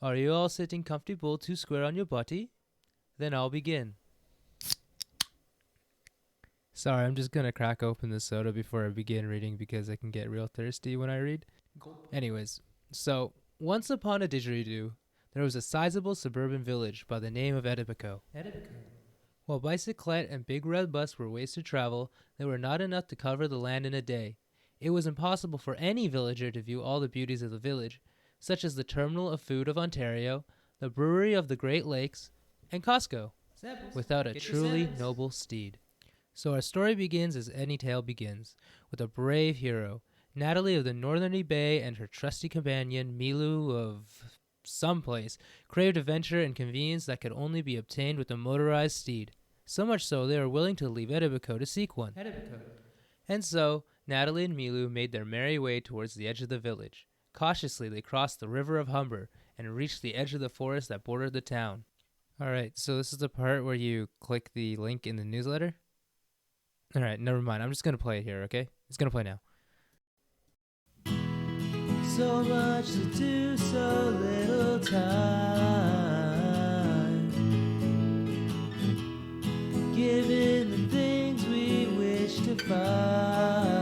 Are you all sitting comfortable 2 square on your butty? Then I'll begin. Sorry, I'm just gonna crack open the soda before I begin reading because I can get real thirsty when I read. Anyways, so once upon a didgeridoo, there was a sizable suburban village by the name of Etobicoke. While bicyclette and big red bus were ways to travel, they were not enough to cover the land in a day. It was impossible for any villager to view all the beauties of the village, such as the terminal of food of Ontario, the brewery of the Great Lakes, and Costco, without a truly noble steed. So our story begins as any tale begins, with a brave hero, Natalie of the Northerny Bay, and her trusty companion, Milu of someplace, craved adventure and convenience that could only be obtained with a motorized steed. So much so they were willing to leave Etobicoke to seek one. And so, Natalie and Milu made their merry way towards the edge of the village. Cautiously they crossed the river of Humber and reached the edge of the forest that bordered the town. Alright, so this is the part where you click the link in the newsletter? Alright, never mind. I'm just going to play it here, okay? It's going to play now. So much to do, so little time. Given the things we wish to find,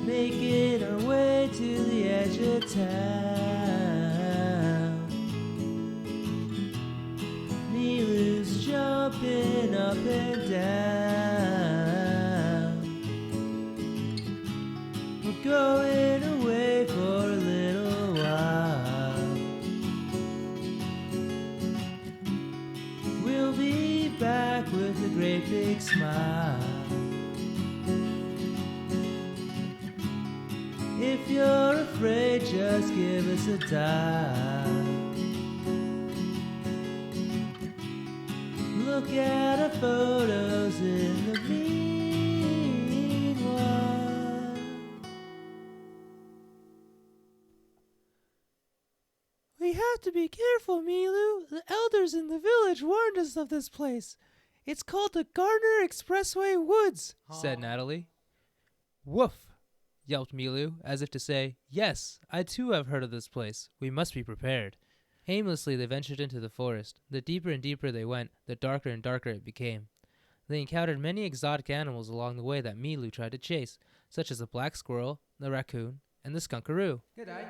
making our way to the edge of town. Milu's jumping up and down. We're going away for a little while. We'll be back with a great big smile. If you're afraid, just give us a dial. Look at our photos in the meanwhile. We have to be careful, Milu. The elders in the village warned us of this place. It's called the Gardner Expressway Woods, said Natalie. Woof, yelped Milu, as if to say, yes, I too have heard of this place. We must be prepared. Aimlessly they ventured into the forest. The deeper and deeper they went, the darker and darker it became. They encountered many exotic animals along the way that Milu tried to chase, such as the black squirrel, the raccoon, and the skunkaroo.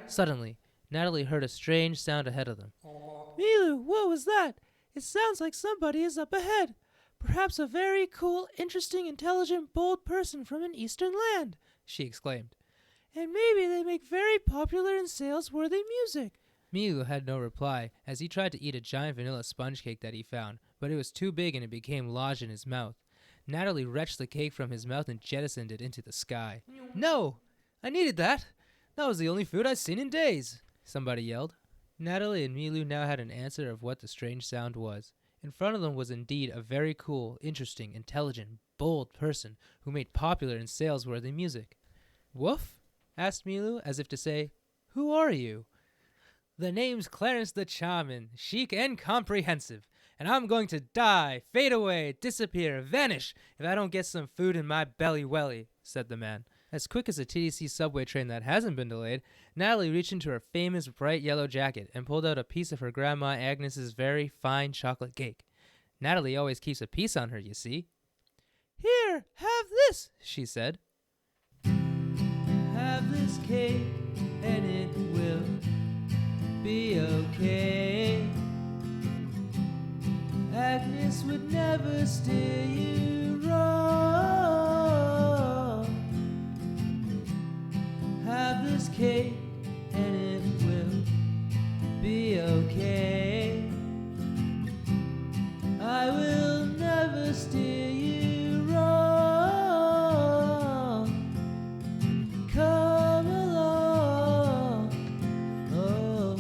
Suddenly, Natalie heard a strange sound ahead of them. Milu, what was that? It sounds like somebody is up ahead. Perhaps a very cool, interesting, intelligent, bold person from an eastern land, she exclaimed. And maybe they make very popular and sales-worthy music. Milu had no reply, as he tried to eat a giant vanilla sponge cake that he found, but it was too big and it became lodged in his mouth. Natalie wrenched the cake from his mouth and jettisoned it into the sky. No! I needed that! That was the only food I've seen in days! Somebody yelled. Natalie and Milu now had an answer of what the strange sound was. In front of them was indeed a very cool, interesting, intelligent, bold person who made popular and sales-worthy music. Woof? Asked Milu, as if to say, who are you? The name's Clarence the Charmin, chic and comprehensive, and I'm going to die, fade away, disappear, vanish, if I don't get some food in my belly welly, said the man. As quick as a TDC subway train that hasn't been delayed, Natalie reached into her famous bright yellow jacket and pulled out a piece of her Grandma Agnes's very fine chocolate cake. Natalie always keeps a piece on her, you see. Here, have this, she said. Have this cake, and it will be okay. Agnes would never steer you wrong. Have this cake and it will be okay. I will never steer you wrong. Come along. Oh.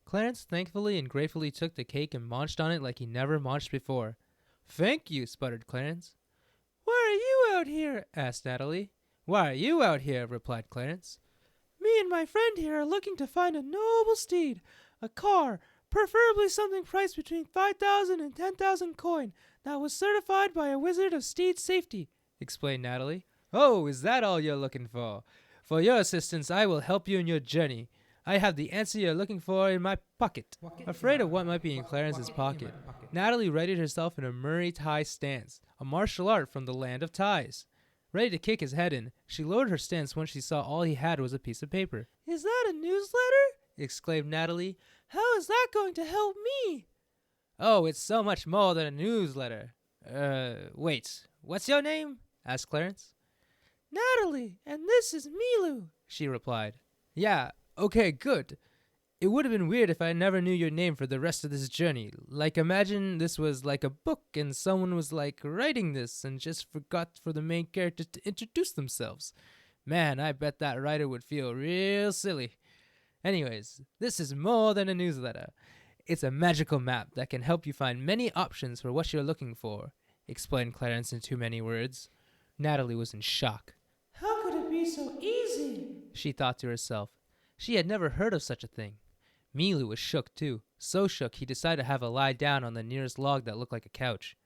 Clarence thankfully and gratefully took the cake and munched on it like he never munched before. Thank you, sputtered Clarence. are you out here? Asked Natalie. Why are you out here? Replied Clarence. Me and my friend here are looking to find a noble steed, a car, preferably something priced between 5,000 and 10,000 coin, that was certified by a wizard of steed safety, explained Natalie. Oh, is that all you're looking for? For your assistance, I will help you in your journey. I have the answer you're looking for in my pocket. Afraid of what might be in Clarence's pocket, Natalie readied herself in a Muay Thai stance, a martial art from the land of Thais. Ready to kick his head in, she lowered her stance when she saw all he had was a piece of paper. Is that a newsletter? Exclaimed Natalie. How is that going to help me? Oh, it's so much more than a newsletter. Wait, what's your name? Asked Clarence. Natalie, and this is Milu, she replied. Yeah, okay, good. It would have been weird if I never knew your name for the rest of this journey. Like, imagine this was like a book and someone was like writing this and just forgot for the main character to introduce themselves. Man, I bet that writer would feel real silly. Anyways, this is more than a newsletter. It's a magical map that can help you find many options for what you're looking for, explained Clarence in too many words. Natalie was in shock. How could it be so easy? She thought to herself. She had never heard of such a thing. Milu was shook too, so shook he decided to have a lie down on the nearest log that looked like a couch.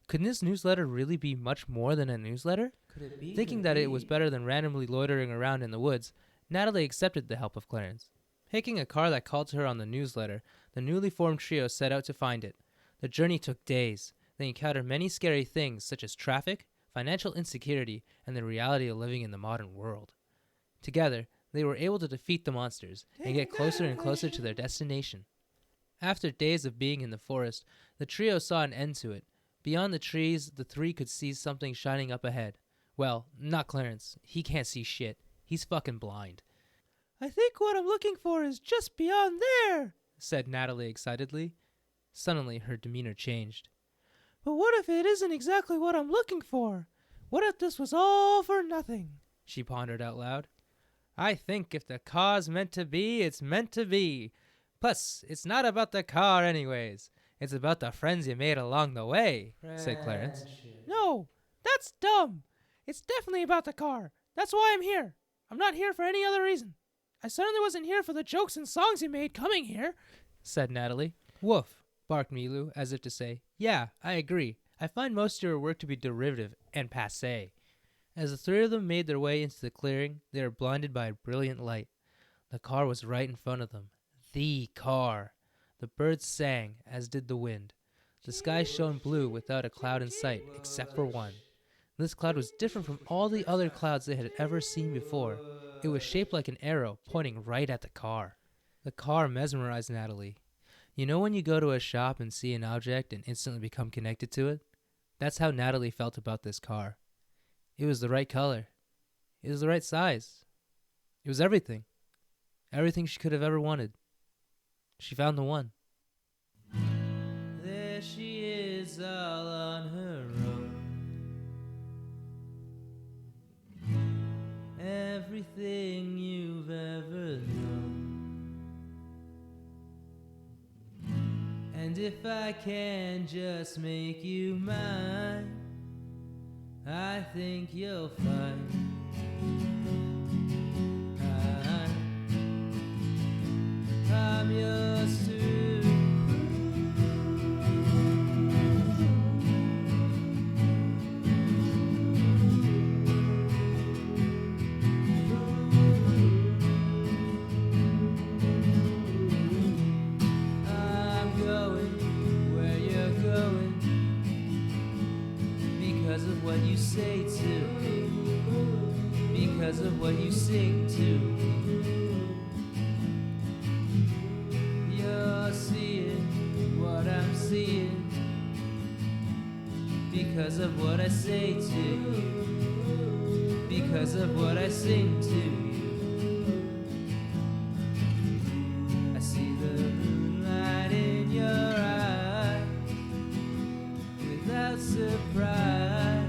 Couldn't this newsletter really be much more than a newsletter? Could it be? Thinking that it was better than randomly loitering around in the woods, Natalie accepted the help of Clarence. Picking a car that called to her on the newsletter, the newly formed trio set out to find it. The journey took days. They encountered many scary things such as traffic, financial insecurity, and the reality of living in the modern world. Together, they were able to defeat the monsters and get closer and closer to their destination. After days of being in the forest, the trio saw an end to it. Beyond the trees, the three could see something shining up ahead. Well, not Clarence. He can't see shit. He's fucking blind. I think what I'm looking for is just beyond there, said Natalie excitedly. Suddenly, her demeanor changed. But what if it isn't exactly what I'm looking for? What if this was all for nothing? She pondered out loud. I think if the car's meant to be, it's meant to be. Plus, it's not about the car anyways. It's about the friends you made along the way, said Clarence. No, that's dumb. It's definitely about the car. That's why I'm here. I'm not here for any other reason. I certainly wasn't here for the jokes and songs you made coming here, said Natalie. Woof, barked Milu, as if to say, yeah, I agree. I find most of your work to be derivative and passé. As the three of them made their way into the clearing, they were blinded by a brilliant light. The car was right in front of them. The car. The birds sang, as did the wind. The sky shone blue without a cloud in sight, except for one. This cloud was different from all the other clouds they had ever seen before. It was shaped like an arrow, pointing right at the car. The car mesmerized Natalie. You know when you go to a shop and see an object and instantly become connected to it? That's how Natalie felt about this car. It was the right color. It was the right size. It was everything. Everything she could have ever wanted. She found the one. There she is all on her own. Everything you've ever known. And if I can just make you mine, I think you'll find I'm yours too. I'm going where you're going because of what you say to me, because of what you sing to me. You're seeing what I'm seeing because of what I say to you, because of what I sing to you. I see the moonlight in your eye without surprise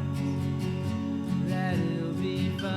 that it'll be fine.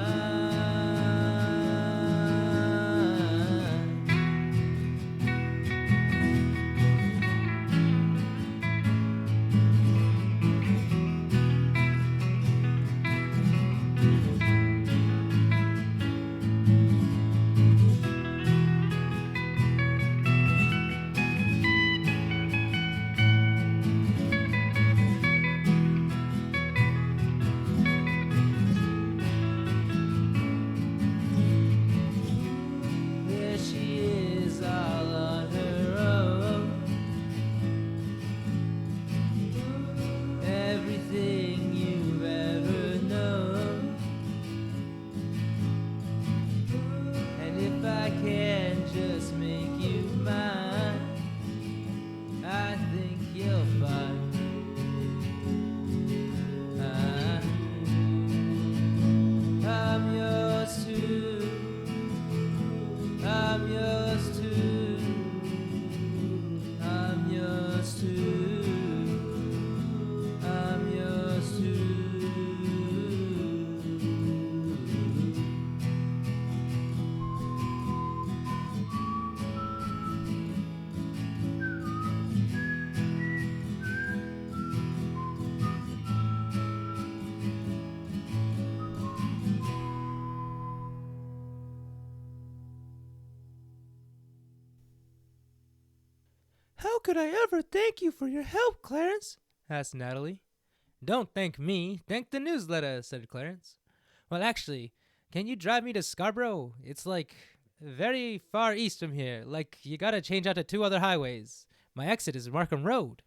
How could I ever thank you for your help, Clarence? Asked Natalie. Don't thank me. Thank the newsletter, said Clarence. Well, actually, can you drive me to Scarborough? It's like very far east from here. Like you gotta change out to 2 other highways. My exit is Markham Road.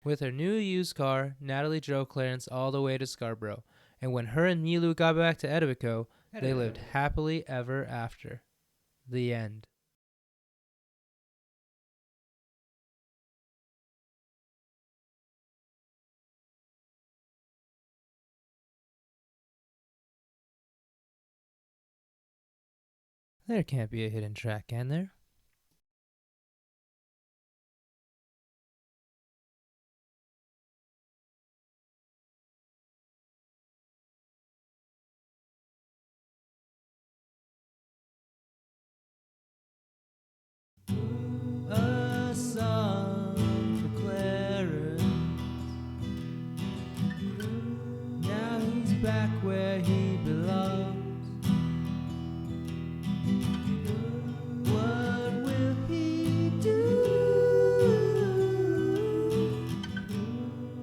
With her new used car, Natalie drove Clarence all the way to Scarborough, and when her and Milu got back to Etobicoke, they lived happily ever after. The end. There can't be a hidden track, can there? A song for Clarence. Now he's back where he belongs. What will he do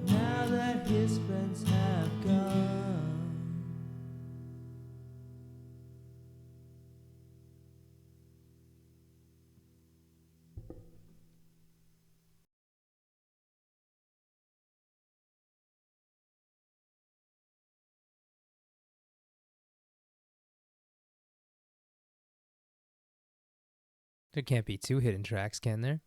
now that his friends have gone? There can't be 2 hidden tracks, can there?